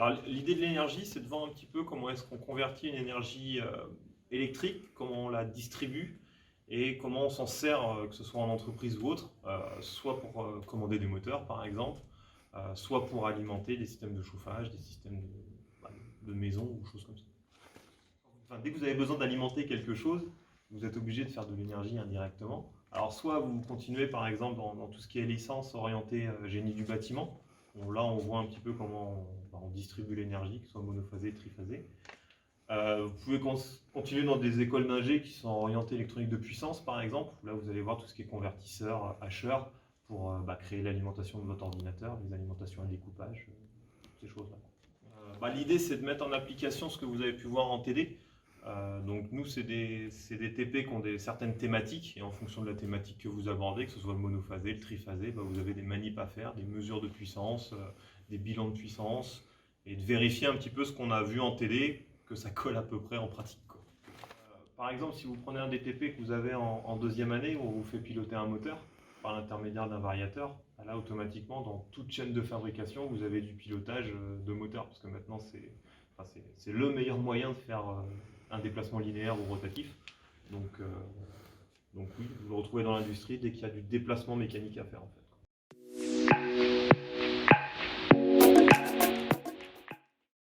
Alors, l'idée de l'énergie, c'est de voir un petit peu comment est-ce qu'on convertit une énergie électrique, comment on la distribue et comment on s'en sert, que ce soit en entreprise ou autre, soit pour commander des moteurs par exemple, soit pour alimenter des systèmes de chauffage, des systèmes de maison ou choses comme ça. Enfin, dès que vous avez besoin d'alimenter quelque chose, vous êtes obligé de faire de l'énergie indirectement. Alors soit vous continuez par exemple dans tout ce qui est licence orientée génie du bâtiment. Bon, là on voit un petit peu comment on distribue l'énergie, que ce soit monophasée, triphasée. Vous pouvez continuer dans des écoles d'ingé qui sont orientées électronique de puissance par exemple. Là vous allez voir tout ce qui est convertisseur, hacheur, pour créer l'alimentation de votre ordinateur, les alimentations à découpage, ces choses-là. L'idée c'est de mettre en application ce que vous avez pu voir en TD. Donc nous, c'est des TP qui ont certaines thématiques, et en fonction de la thématique que vous abordez, que ce soit le monophasé, le triphasé, vous avez des manips à faire, des mesures de puissance, des bilans de puissance, et de vérifier un petit peu ce qu'on a vu en TD, que ça colle à peu près en pratique, quoi. Par exemple, si vous prenez un DTP que vous avez en deuxième année, où on vous fait piloter un moteur par l'intermédiaire d'un variateur, là automatiquement, dans toute chaîne de fabrication, vous avez du pilotage de moteur, parce que maintenant c'est le meilleur moyen de faire un déplacement linéaire ou rotatif. Donc oui, vous le retrouvez dans l'industrie dès qu'il y a du déplacement mécanique à faire en fait.